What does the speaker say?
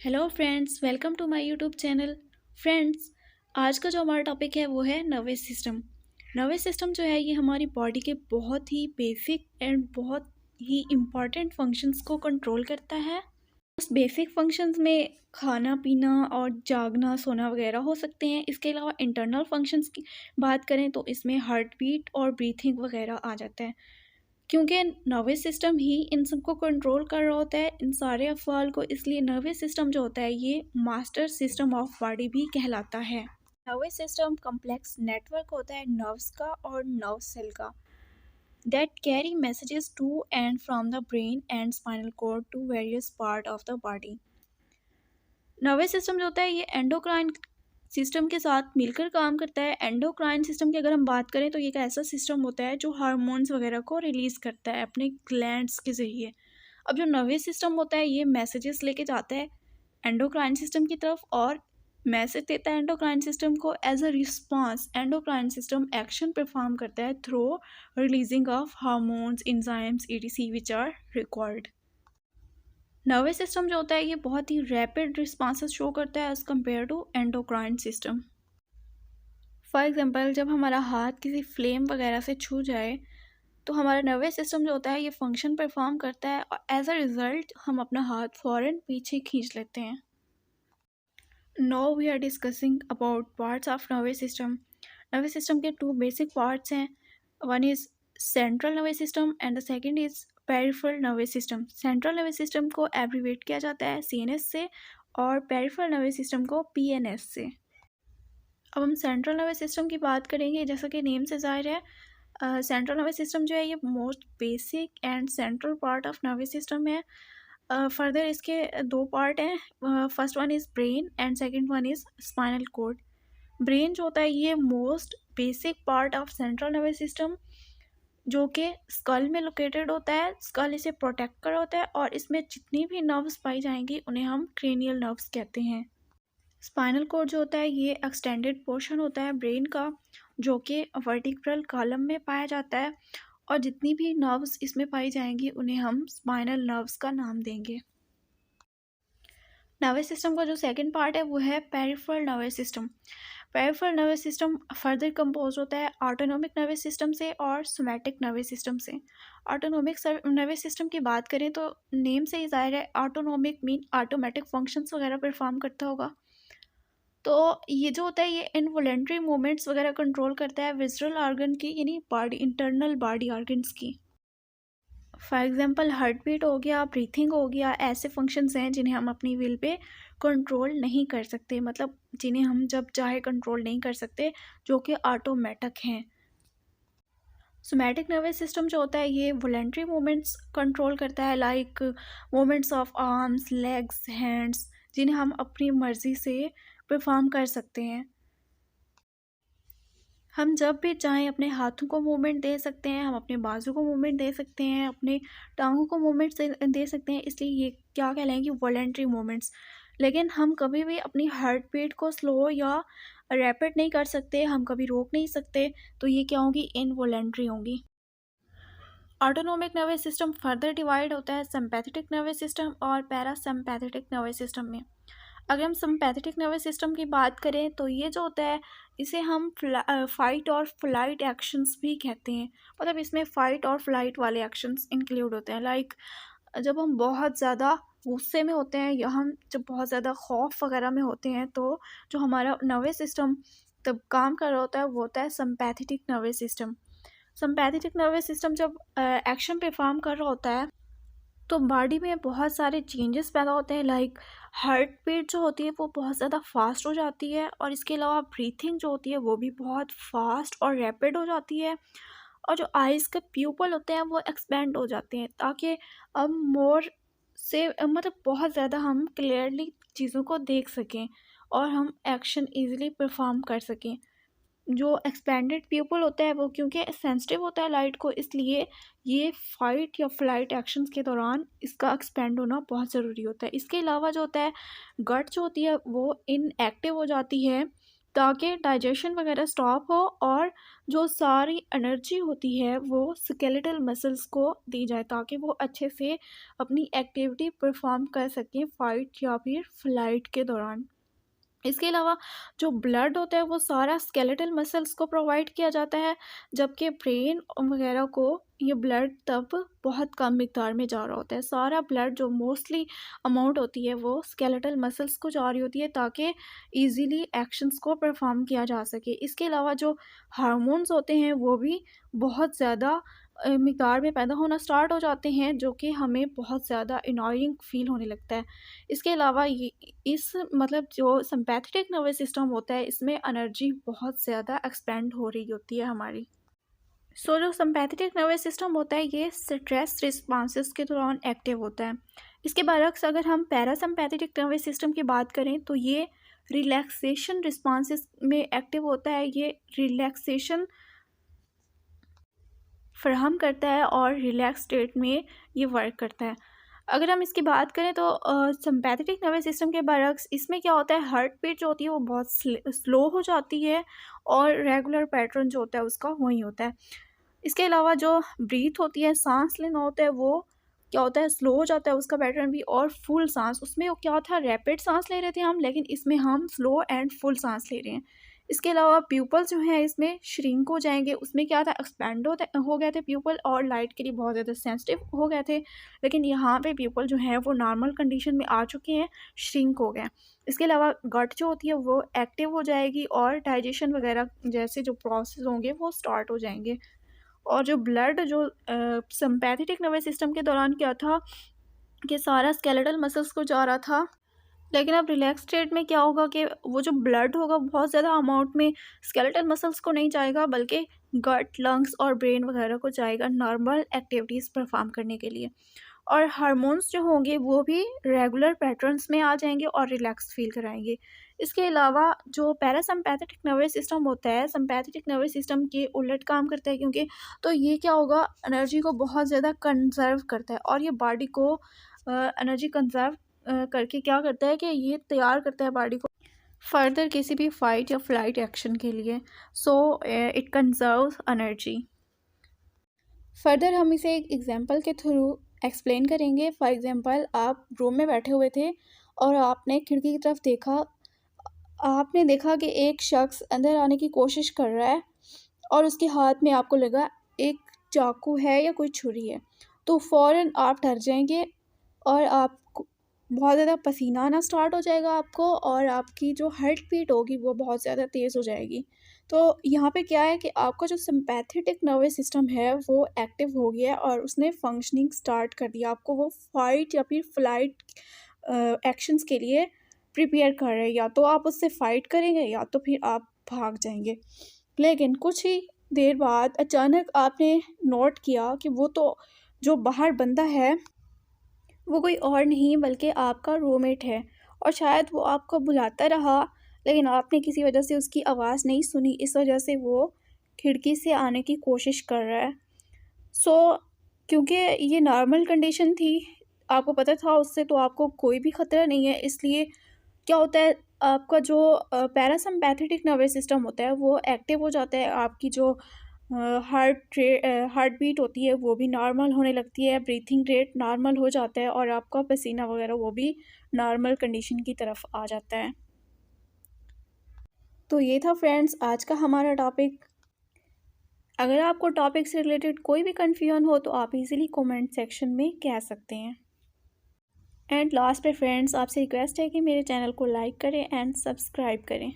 Hello friends, welcome to my YouTube channel. Friends, आज का जो हमारा टॉपिक है वो है नर्वस सिस्टम। नर्वस सिस्टम जो है ये हमारी बॉडी के बहुत ही बेसिक एंड बहुत ही इम्पॉर्टेंट फंक्शंस को कंट्रोल करता है। उस बेसिक फंक्शंस में खाना पीना और जागना सोना वगैरह हो सकते हैं। इसके अलावा इंटरनल फंक्शंस की बात करें तो इसमें हार्ट बीट और ब्रीथिंग वगैरह आ जाता है, क्योंकि नर्वस सिस्टम ही इन सबको कंट्रोल कर रहा होता है, इन सारे अफ़आल को। इसलिए नर्वस सिस्टम जो होता है ये मास्टर सिस्टम ऑफ बॉडी भी कहलाता है। नर्वस सिस्टम कॉम्प्लेक्स नेटवर्क होता है नर्व्स का और नर्व सेल का, that carry messages to and from the brain and spinal cord to various part of the body. Nervous system जो होता है ये एंडोक्राइन सिस्टम के साथ मिलकर काम करता है। एंडोक्राइन सिस्टम की अगर हम बात करें तो ये एक ऐसा सिस्टम होता है जो हार्मोन्स वगैरह को रिलीज़ करता है अपने ग्लैंड्स के ज़रिए। अब जो नर्वस सिस्टम होता है ये मैसेजेस लेके जाता है एंडोक्राइन सिस्टम की तरफ और मैसेज देता है एंडोक्राइन सिस्टम को। As a response endocrine system action perform करता है through releasing of hormones, enzymes, etc which are required. Nervous system जो होता है ये बहुत ही रैपिड रिस्पॉन्सेस शो करता है as compare to endocrine system. For example, जब हमारा हाथ किसी फ्लेम वगैरह से छू जाए तो हमारा नर्वस सिस्टम जो होता है ये फंक्शन परफॉर्म करता है और एज अ रिज़ल्ट हम अपना हाथ फ़ौरन पीछे खींच लेते हैं। Now we are discussing about parts of nervous system. Nervous system के टू बेसिक पार्ट्स हैं। One is central nervous system and the second is peripheral nervous system. Central nervous system को एब्रीवेट किया जाता है सीएनएस से और peripheral nervous system को PNS से। अब हम सेंट्रल नर्वस सिस्टम की बात करेंगे। जैसा कि नेम से ज़ाहिर है, सेंट्रल नर्वस सिस्टम जो है ये most basic and central part of nervous system है। फर्दर इसके दो पार्ट हैं। First one is brain and second one is spinal cord. Brain जो होता है ये most basic part of central nervous system, जो कि स्कल में लोकेटेड होता है। स्कल इसे प्रोटेक्ट कर होता है और इसमें जितनी भी नर्व्स पाई जाएंगी उन्हें हम क्रेनियल नर्व्स कहते हैं। स्पाइनल कॉर्ड जो होता है ये एक्सटेंडेड पोर्शन होता है ब्रेन का, जो कि वर्टिब्रल कॉलम में पाया जाता है और जितनी भी नर्व्स इसमें पाई जाएंगी उन्हें हम स्पाइनल नर्व्स का नाम देंगे। नर्वस सिस्टम का जो सेकंड पार्ट है वो है peripheral nervous system. Peripheral nervous system further compose होता है ऑटोनोमिक नर्वस सिस्टम से और सोमैटिक नर्वस सिस्टम से। ऑटोनोमिक नर्वस सिस्टम की बात करें तो नेम से ही ज़ाहिर है, ऑटोनोमिक मीन ऑटोमेटिक फंक्शंस वगैरह परफॉर्म करता होगा। तो ये जो होता है ये इनवॉलेंट्री मूवमेंट्स वगैरह कंट्रोल करता है विज़ुअल ऑर्गन की, यानी बॉडी इंटरनल बॉडी ऑर्गन्स की। फॉर एग्जांपल हार्ट बीट हो गया, ब्रीथिंग हो गया, ऐसे फंक्शंस हैं जिन्हें हम अपनी विल पे कंट्रोल नहीं कर सकते, मतलब जिन्हें हम जब चाहे कंट्रोल नहीं कर सकते, जो कि ऑटोमेटिक हैं। सोमैटिक नर्वस सिस्टम जो होता है ये वॉलेंट्री मूवमेंट्स कंट्रोल करता है, like movements of arms, legs, hands, जिन्हें हम अपनी मर्ज़ी से परफॉर्म कर सकते हैं। हम जब भी चाहें अपने हाथों को मूवमेंट दे सकते हैं, हम अपने बाजू को मूवमेंट दे सकते हैं, अपने टांगों को मूवमेंट दे सकते हैं। इसलिए ये क्या कहलाएंगी, वॉलेंट्री मूवमेंट्स। लेकिन हम कभी भी अपनी हार्ट बीट को स्लो या रैपिड नहीं कर सकते, हम कभी रोक नहीं सकते, तो ये क्या होंगी, इनवॉलेंट्री होंगी। Autonomic nervous system further divide होता है सिंपैथेटिक नर्वस सिस्टम और पैरासिम्पैथेटिक नर्वस सिस्टम में। अगर हम सिंपैथेटिक नर्वस सिस्टम की बात करें तो ये जो होता है इसे हम फाइट और फ्लाइट एक्शंस भी कहते हैं। मतलब इसमें फ़ाइट और फ्लाइट वाले एक्शंस इंक्लूड होते हैं, लाइक जब हम बहुत ज़्यादा गुस्से में होते हैं या हम जब बहुत ज़्यादा खौफ वगैरह में होते हैं तो जो हमारा नर्वस सिस्टम तब काम कर रहा होता है वो होता है sympathetic nervous system. Sympathetic nervous system जब एक्शन परफॉर्म कर रहा होता है तो बॉडी में बहुत सारे चेंजेस पैदा होते हैं, लाइक हार्ट बीट जो होती है वो बहुत ज़्यादा फास्ट हो जाती है और इसके अलावा ब्रीथिंग जो होती है वो भी बहुत फास्ट और रैपिड हो जाती है। और जो आइज़ के प्यूपल होते हैं वो एक्सपेंड हो जाते हैं, ताकि अब मोर से मतलब बहुत ज़्यादा हम क्लियरली चीज़ों को देख सकें और हम एक्शन ईज़िली परफॉर्म कर सकें। जो एक्सपेंडेड प्यूपल होता है वो क्योंकि सेंसिटिव होता है लाइट को, इसलिए ये फाइट या फ्लाइट एक्शंस के दौरान इसका एक्सपेंड होना बहुत ज़रूरी होता है। इसके अलावा जो होता है गट जो होती है वो इनएक्टिव हो जाती है ताकि डाइजेशन वगैरह स्टॉप हो और जो सारी एनर्जी होती है वो स्केलेटल मसल्स को दी जाए ताकि वो अच्छे से अपनी एक्टिविटी परफॉर्म कर सकें फाइट या फिर फ्लाइट के दौरान। इसके अलावा जो ब्लड होता है वो सारा स्केलेटल मसल्स को प्रोवाइड किया जाता है, जबकि ब्रेन वगैरह को ये ब्लड तब बहुत कम मिकदार में जा रहा होता है। सारा ब्लड जो मोस्टली अमाउंट होती है वो स्केलेटल मसल्स को जा रही होती है ताकि इजीली एक्शंस को परफॉर्म किया जा सके। इसके अलावा जो हार्मोन्स होते हैं वो भी बहुत ज़्यादा मिकदार में पैदा होना स्टार्ट हो जाते हैं, जो कि हमें बहुत ज़्यादा अनॉयिंग फ़ील होने लगता है। इसके अलावा ये इस मतलब जो सिम्पैथेटिक नर्वस सिस्टम होता है इसमें एनर्जी बहुत ज़्यादा एक्सपेंड हो रही होती है हमारी। जो सिम्पैथेटिक नर्वस सिस्टम होता है ये स्ट्रेस रिस्पॉन्सेस के दौरान एक्टिव होता है। इसके बरक्स अगर हम पैरासिम्पैथेटिक नर्वस सिस्टम की बात करें तो ये रिलैक्सेशन रिस्पॉन्सेस में एक्टिव होता है। ये रिलैक्सेशन फ़राहम करता है और रिलैक्स स्टेट में ये वर्क करता है। अगर हम इसकी बात करें तो सिम्पैथेटिक नर्वस सिस्टम के बरक्स इसमें क्या होता है, हार्ट बीट जो होती है वो बहुत स्लो हो जाती है और रेगुलर पैटर्न जो होता है उसका वही होता है। इसके अलावा जो ब्रीथ होती है, सांस लेना होता है, वो क्या होता है स्लो हो जाता है उसका पैटर्न भी, और फुल सांस उसमें वो क्या था रैपिड सांस ले रहे थे हम, लेकिन इसमें हम स्लो एंड फुल सांस ले रहे हैं। इसके अलावा प्यूपल्स जो है इसमें श्रिंक हो जाएंगे, उसमें क्या था एक्सपैंड हो गए थे प्यूपल और लाइट के लिए बहुत ज़्यादा सेंसिटिव हो गए थे, लेकिन यहाँ पे प्यूपल जो है वो नॉर्मल कंडीशन में आ चुके हैं, श्रिंक हो गए। इसके अलावा गट जो होती है वो एक्टिव हो जाएगी और डाइजेशन वगैरह जैसे जो प्रोसेस होंगे वो स्टार्ट हो जाएंगे। और जो ब्लड जो सिम्पैथेटिक नर्वस सिस्टम के दौरान क्या था कि सारा स्केलेटल मसल्स को जा रहा था, लेकिन अब रिलैक्स स्टेट में क्या होगा कि वो जो ब्लड होगा बहुत ज़्यादा अमाउंट में स्केलेटल मसल्स को नहीं जाएगा बल्कि गट, लंग्स और ब्रेन वगैरह को जाएगा नॉर्मल एक्टिविटीज़ परफॉर्म करने के लिए। और हार्मोन्स जो होंगे वो भी रेगुलर पैटर्न्स में आ जाएंगे और रिलैक्स फील कराएंगे। इसके अलावा जो पैरासिम्पैथेटिक नर्वस सिस्टम होता है सिम्पैथेटिक नर्वस सिस्टम के उलट काम करता है, क्योंकि तो ये क्या होगा एनर्जी को बहुत ज़्यादा कंजर्व करता है और ये बॉडी को एनर्जी कंजर्व करके क्या करता है कि ये तैयार करता है बॉडी को फर्दर किसी भी फाइट या फ्लाइट एक्शन के लिए। So it conserves energy. Further हम इसे एक एग्जांपल के थ्रू एक्सप्लेन करेंगे। फॉर एग्जांपल आप रूम में बैठे हुए थे और आपने खिड़की की तरफ देखा, आपने देखा कि एक शख्स अंदर आने की कोशिश कर रहा है और उसके हाथ में आपको लगा एक चाकू है या कोई छुरी है, तो फ़ौरन आप डर जाएंगे और आपको बहुत ज़्यादा पसीना आना स्टार्ट हो जाएगा आपको, और आपकी जो हार्ट बीट होगी वो बहुत ज़्यादा तेज़ हो जाएगी। तो यहाँ पे क्या है कि आपका जो सिम्पैथेटिक नर्वस सिस्टम है वो एक्टिव हो गया है और उसने फंक्शनिंग स्टार्ट कर दिया, आपको वो फाइट या फिर फ्लाइट एक्शंस के लिए प्रिपेयर कर रहे हैं। या तो आप उससे फ़ाइट करेंगे या तो फिर आप भाग जाएंगे। लेकिन कुछ ही देर बाद अचानक आपने नोट किया कि वो तो जो बाहर बंदा है वो कोई और नहीं बल्कि आपका रूममेट है, और शायद वो आपको बुलाता रहा लेकिन आपने किसी वजह से उसकी आवाज़ नहीं सुनी, इस वजह से वो खिड़की से आने की कोशिश कर रहा है। सो क्योंकि ये नॉर्मल कंडीशन थी, आपको पता था उससे तो आपको कोई भी ख़तरा नहीं है, इसलिए क्या होता है आपका जो पैरासिम्पैथेटिक नर्वस सिस्टम होता है वो एक्टिव हो जाता है, आपकी जो हार्ट बीट होती है वो भी नॉर्मल होने लगती है, ब्रीथिंग रेट नॉर्मल हो जाता है और आपका पसीना वगैरह वो भी नॉर्मल कंडीशन की तरफ आ जाता है। तो ये था फ्रेंड्स आज का हमारा टॉपिक। अगर आपको टॉपिक से रिलेटेड कोई भी कन्फ्यूजन हो तो आप इजीली कमेंट सेक्शन में कह सकते हैं। एंड लास्ट पे फ्रेंड्स आपसे रिक्वेस्ट है कि मेरे चैनल को लाइक करें एंड सब्सक्राइब करें।